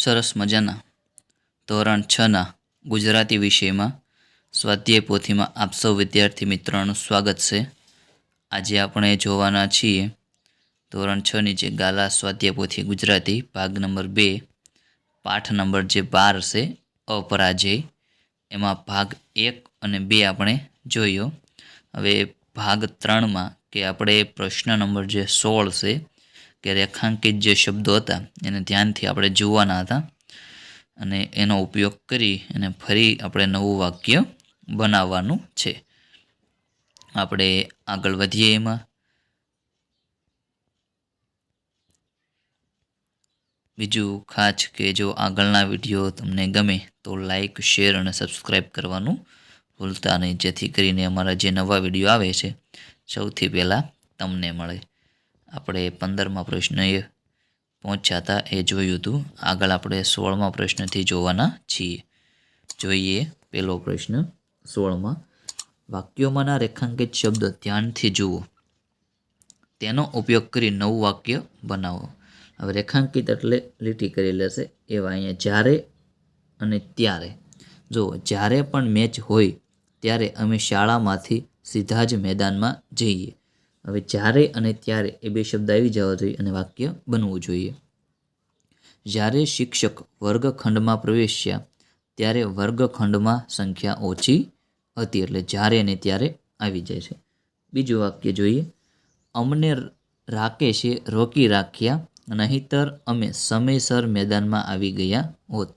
સરસ મજાના ધોરણ 6ના ગુજરાતી વિષયમાં સ્વાધ્યાય પોથીમાં આપ સૌ વિદ્યાર્થી મિત્રોનું સ્વાગત છે. આજે આપણે જોવાના છીએ ધોરણ 6ની જે ગાલા સ્વાધ્યાય પોથી ગુજરાતી ભાગ નંબર 2 પાઠ નંબર જે 12 છે અપરાજય. એમાં ભાગ 1 અને 2 આપણે જોયો. હવે ભાગ 3માં કે આપણે પ્રશ્ન નંબર જે 16 છે કે રેખાંકિત જે શબ્દો હતા એને ધ્યાનથી આપણે જોવાના હતા અને એનો ઉપયોગ કરી અને ફરી આપણે નવું વાક્ય બનાવવાનું છે. આપણે આગળ વધીએ. એમાં બીજું ખાસ કે જો આગળના વિડીયો તમને ગમે તો લાઈક, શેર અને સબસ્ક્રાઈબ કરવાનું ભૂલતા નહીં, જેથી કરીને અમારા જે નવા વિડીયો આવે છે સૌથી પહેલાં તમને મળે. આપણે 15મા પ્રશ્નએ પહોંચ્યા હતા એ જોયું હતું. આગળ આપણે 16મા પ્રશ્નથી જોવાના છીએ. જોઈએ પહેલો પ્રશ્ન 16માં. વાક્યોમાંના રેખાંકિત શબ્દ ધ્યાનથી જુઓ, તેનો ઉપયોગ કરી નવું વાક્ય બનાવો. હવે રેખાંકિત એટલે લીટી કરેલી હશે એવા અહીંયા જ્યારે અને ત્યારે. જો જ્યારે પણ મેચ હોય ત્યારે અમે શાળામાંથી સીધા જ મેદાનમાં જઈએ. હવે જ્યારે અને ત્યારે એ બે શબ્દ આવી જવા જોઈએ અને વાક્ય બનવું જોઈએ. જ્યારે શિક્ષક વર્ગખંડમાં પ્રવેશ્યા ત્યારે વર્ગખંડમાં સંખ્યા ઓછી હતી. એટલે જ્યારે અને ત્યારે આવી જાય છે. બીજું વાક્ય જોઈએ. અમને રાકેશે રોકી રાખ્યા, નહીંતર અમે સમયસર મેદાનમાં આવી ગયા હોત.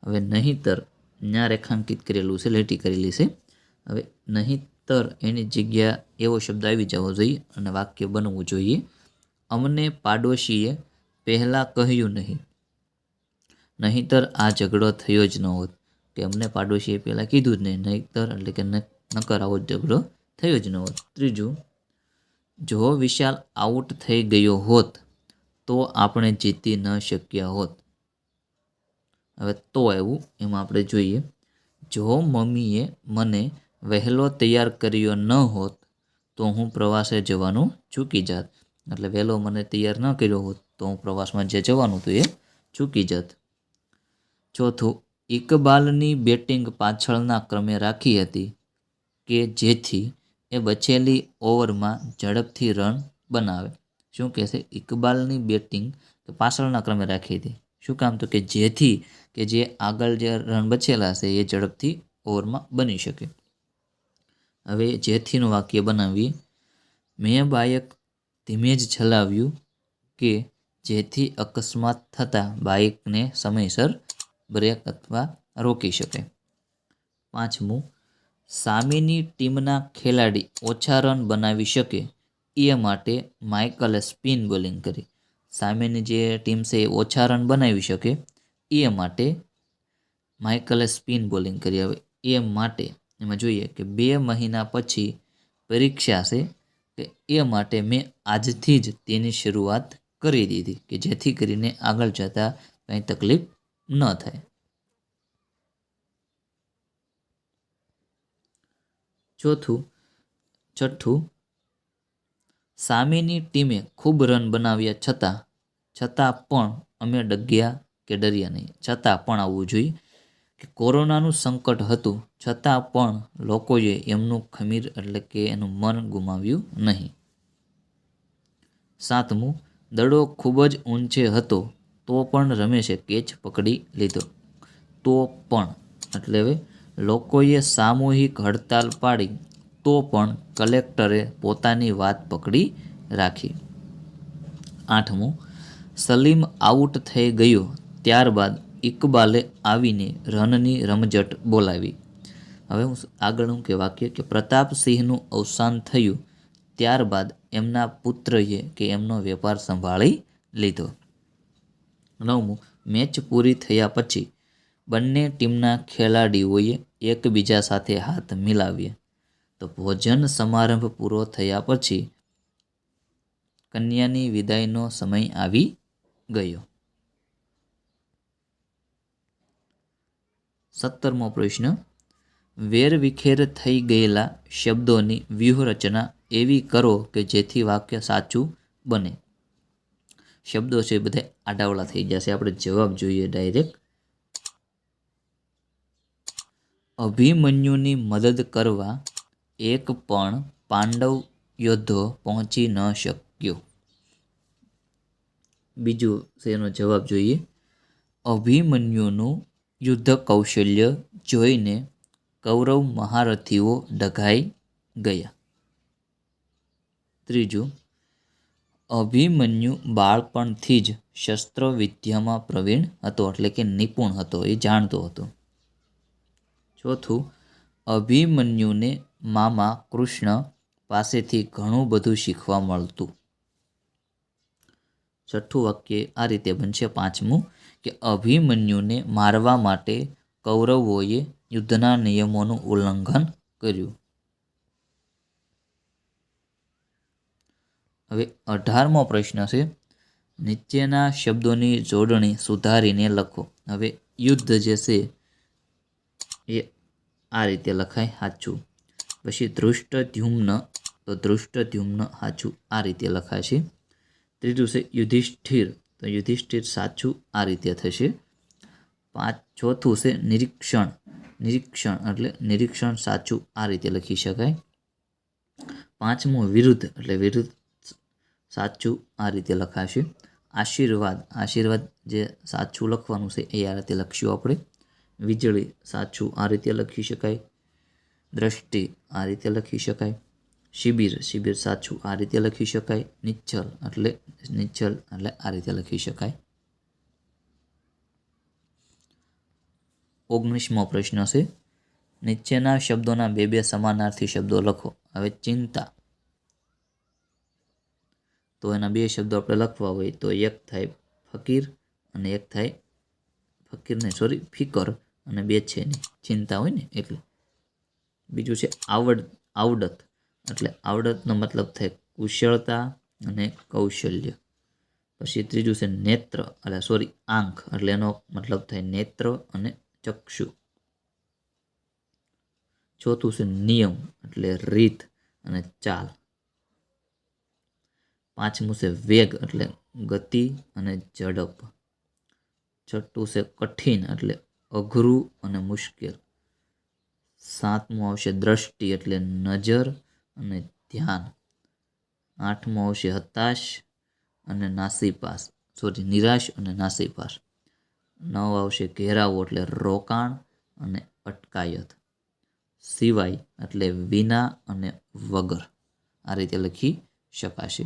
હવે નહીંતર ત્યાં રેખાંકિત કરેલું છે, લીટી કરેલી છે. હવે નહીંતર એની જગ્યા એવો શબ્દ આવી જવો જોઈએ અને વાક્ય બનવું જોઈએ. અમને પાડોશીએ પહેલાં કહ્યું નહીં, નહીંતર આ ઝઘડો થયો જ ન હોત. કે અમને પાડોશીએ પહેલાં કીધું જ નહીં, નહીંતર એટલે કે નકર આવો ઝઘડો થયો જ ન હોત. ત્રીજું, જો વિશાલ આઉટ થઈ ગયો હોત તો આપણે જીતી ન શક્યા હોત. હવે તો એવું એમાં આપણે જોઈએ. જો મમ્મીએ મને વહેલો તૈયાર કર્યો ન હોત તો હું પ્રવાસે જવાનું ચૂકી જાત. એટલે વહેલો મને તૈયાર ન કર્યો હોત તો હું પ્રવાસમાં જે જવાનું હતું એ ચૂકી જાત. ચોથું, ઇકબાલની બેટિંગ પાછળના ક્રમે રાખી હતી કે જેથી એ બચેલી ઓવરમાં ઝડપથી રન બનાવે. શું કહેશે? ઇકબાલની બેટિંગ પાછળના ક્રમે રાખી હતી. શું કામ? તો કે જેથી કે જે આગળ જે રન બચેલા છે એ ઝડપથી ઓવરમાં બની શકે. હવે જેથીનું વાક્ય બનાવીએ. મેં બાઇક ધીમે જ ચલાવ્યું કે જેથી અકસ્માત થતાં બાઇકને સમયસર બ્રેક અથવા રોકી શકે. પાંચમું, સામેની ટીમના ખેલાડી ઓછા રન બનાવી શકે એ માટે માઇકલે સ્પિન બોલિંગ કરી. સામેની જે ટીમ છે એ ઓછા રન બનાવી શકે એ માટે માઇકલે સ્પિન બોલિંગ કરી. હવે એ માટે એમાં જોઈએ કે 2 મહિના પછી પરીક્ષા છે કે એ માટે મેં આજથી જ તેની શરૂઆત કરી દીધી કે જેથી કરીને આગળ જતાં કંઈ તકલીફ ન થાય. છઠ્ઠું, સામેની ટીમે ખૂબ રન બનાવ્યા છતાં પણ અમે ડગ્યા કે ડર્યા નહીં. છતાં પણ આવવું જોઈએ કે કોરોનાનું સંકટ હતું છતાં પણ લોકોએ એમનું ખમીર એટલે કે એનું મન ગુમાવ્યું નહીં. સાતમું, દડો ખૂબ જ ઊંચે હતો તો પણ રમેશે કેચ પકડી લીધો. તો પણ એટલે હવે લોકોએ સામૂહિક હડતાલ પાડી તો પણ કલેક્ટરે પોતાની વાત પકડી રાખી. આઠમું, સલીમ આઉટ થઈ ગયો ત્યારબાદ ઇકબાલે આવીને રનની રમઝટ બોલાવી. હવે હું આગળ કે વાક્ય કે પ્રતાપસિંહનું અવસાન થયું ત્યારબાદ એમના પુત્રએ કે એમનો વેપાર સંભાળી લીધો. નવમું, મેચ પૂરી થયા પછી બંને ટીમના ખેલાડીઓએ એકબીજા સાથે હાથ મિલાવ્યા. તો ભોજન સમારંભ પૂરો થયા પછી કન્યાની વિદાયનો સમય આવી ગયો. 17મો પ્રશ્ન, વેરવિખેર થઈ ગયેલા શબ્દોની વ્યૂહરચના એવી કરો કે જેથી વાક્ય સાચું બને. શબ્દો છે બધા આડાવડા થઈ જશે. આપણે જવાબ જોઈએ ડાયરેક્ટ. અભિમન્યુની મદદ કરવા એક પણ પાંડવ યોદ્ધો પહોંચી ન શક્યો. બીજું છે એનો જવાબ જોઈએ. અભિમન્યુનું યુદ્ધ કૌશલ્ય જોઈને કૌરવ મહારથીઓ ડઘાઈ ગયા. ત્રીજું, અભિમન્યુ બાળપણથી જ શસ્ત્ર વિદ્યામાં પ્રવીણ હતો, એટલે કે નિપુણ હતો, એ જાણતો હતો. ચોથું, અભિમન્યુને મામા કૃષ્ણ પાસેથી ઘણું બધું શીખવા મળતું. છઠ્ઠું વાક્ય આ રીતે બનશે. પાંચમું કે અભિમન્યુને મારવા માટે કૌરવોએ યુદ્ધના નિયમોનું ઉલ્લંઘન કર્યું. હવે 18મો પ્રશ્ન છે. નીચેના શબ્દોની જોડણી સુધારીને લખો. હવે યુદ્ધ જે છે એ આ રીતે લખાય, સાચું. પછી ધૃષ્ટદ્યુમ્ન, તો ધૃષ્ટદ્યુમ્ન સાચું આ રીતે લખાશે. ત્રીજું છે યુધિષ્ઠિર, તો યુધિષ્ઠિર સાચું આ રીતે થશે. ચોથું છે નિરીક્ષણ, નિરીક્ષણ એટલે નિરીક્ષણ સાચું આ રીતે લખી શકાય. પાંચમું વિરુદ્ધ, એટલે વિરુદ્ધ સાચું આ રીતે લખાશે. આશીર્વાદ, આશીર્વાદ જે સાચું લખવાનું છે એ આ રીતે લખશું આપણે. વીજળી સાચું આ રીતે લખી શકાય. દ્રષ્ટિ આ રીતે લખી શકાય. શિબિર, શિબિર સાચું આ રીતે લખી શકાય. નિચ્છલ એટલે આ રીતે લખી શકાય. 19મો પ્રશ્ન છે. નીચેના શબ્દોના બે સમાનાર્થી શબ્દો લખો. હવે ચિંતા, તો એના બે શબ્દો આપણે લખવા હોય તો એક થાય ફકીર અને એક થાય ફિકર, અને બે છે નહીં, ચિંતા હોય ને એટલે. બીજું છે આવડત, એટલે આવડતનો મતલબ થાય કુશળતા અને કૌશલ્ય. પછી ત્રીજું છે નેત્ર, આંખ, એટલે એનો મતલબ થાય નેત્ર અને ચક્ષુ. ચોથું છે નિયમ, એટલે રીત અને ચાલ. પાંચમું છે વેગ, એટલે ગતિ અને ઝડપ. છઠ્ઠું છે કઠિન, એટલે અઘરું અને મુશ્કેલ. સાતમું આવશે દ્રષ્ટિ, એટલે નજર અને ધ્યાન. આઠમું આવશે હતાશ અને નિરાશ અને નાસીપાસ. 9 આવશે ઘેરાવો, એટલે રોકાણ અને અટકાયત. સિવાય એટલે વિના અને વગર, આ રીતે લખી શકાશે.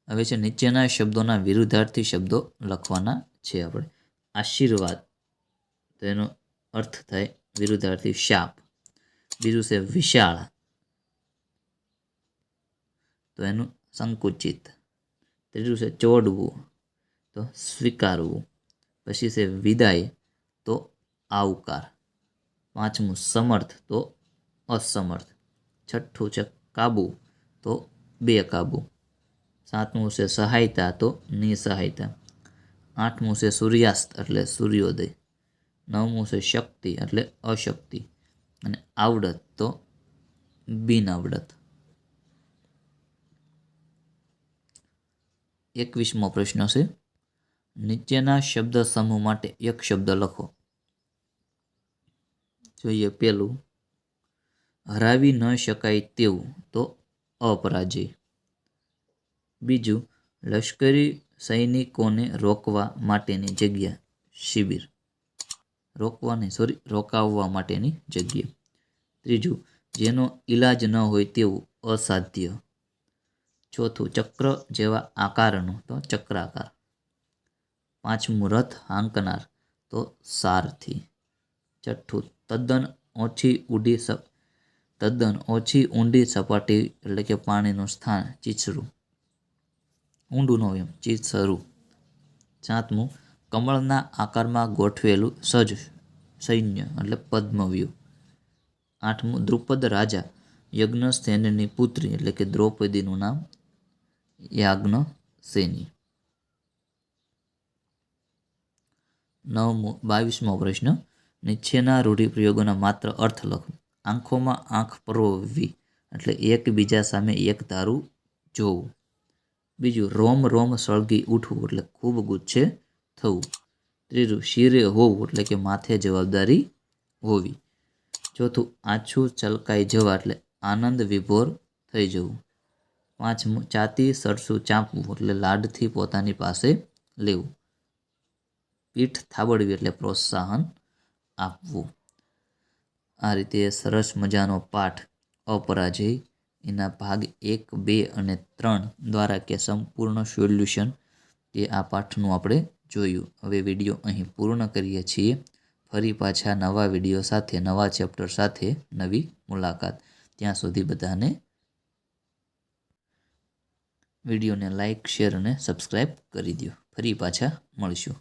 હવે છે નીચેના શબ્દોના વિરુદ્ધાર્થી શબ્દો લખવાના છે આપણે. આશીર્વાદ, તો એનો અર્થ થાય વિરુદ્ધાર્થી શાપ. બીજું છે વિશાળ, તો એનું સંકુચિત. ત્રીજું છે ચોડવું, તો સ્વીકારવું. પછી છે વિદાય, તો આવકાર. પાંચમું સમર્થ, તો અસમર્થ. છઠ્ઠું છે કાબુ, તો બેકાબુ. સાતમું છે સહાયતા, તો નિસહાયતા. આઠમું છે સૂર્યાસ્ત, એટલે સૂર્યોદય. નવમું છે શક્તિ, એટલે અશક્તિ. અને આવડત, તો બિન આવડત. 21મો પ્રશ્ન છે. નીચેના શબ્દ સમૂહ માટે એક શબ્દ લખો. જોઈએ પેલું, હરાવી ન શકાય તેવું, તો અપરાજય. બીજું, લશ્કરી સૈનિકોને રોકવા માટેની જગ્યા, શિબિર. રોકાવવા માટેની જગ્યા. ત્રીજું, જેનો ઈલાજ ન હોય તેવું, અસાધ્ય. ચોથું, ચક્ર જેવા આકારનું, તો ચક્રાકાર. પાંચમું, રથ હાંકનાર, તો સારથી. છઠ્ઠું, તદ્દન ઓછી ઊંડી સપાટી, એટલે કે પાણીનું સ્થાન, ચીચરું. ઊંડું ન હોય એમ, ચીચરું. સાતમું, કમળના આકારમાં ગોઠવેલું સૈન્ય, એટલે પદ્મવ્યૂહ. આઠમું, દ્રુપદ રાજા યજ્ઞસેનની પુત્રી, એટલે કે દ્રૌપદીનું નામ યાજ્ઞસેની. 22મો પ્રશ્ન. નીચેના રૂઢિપ્રયોગોના માત્ર અર્થ લખો. આંખોમાં આંખ પરોવવી, એટલે એકબીજા સામે એક ધારું જોવું. બીજું રોમ રોમ સળગી ઉઠવું એટલે ખૂબ ગુસ્સે થવું. ત્રીજું શિરે હોવું એટલે કે માથે જવાબદારી હોવી. ચોથું આછું ચલકાઈ જવા એટલે આનંદ વિભોર થઈ જવું. પાંચમું ચાતી સરસું ચાંપવું એટલે લાડથી પોતાની પાસે લેવું. પીઠ થાબડવી એટલે પ્રોત્સાહન આપવું. આ રીતે સરસ મજાનો પાઠ અપરાજય એના ભાગ 1, 2 અને 3 દ્વારા કે સંપૂર્ણ સોલ્યુશન તે આ પાઠનું આપણે જોયું. હવે વિડીયો અહીં પૂર્ણ કરીએ છીએ. ફરી પાછા નવા વિડીયો સાથે, નવા ચેપ્ટર સાથે નવી મુલાકાત. ત્યાં સુધી બધાને વિડીયોને લાઇક, શેર અને સબસ્ક્રાઈબ કરી દો. ફરી પાછા મળીશું.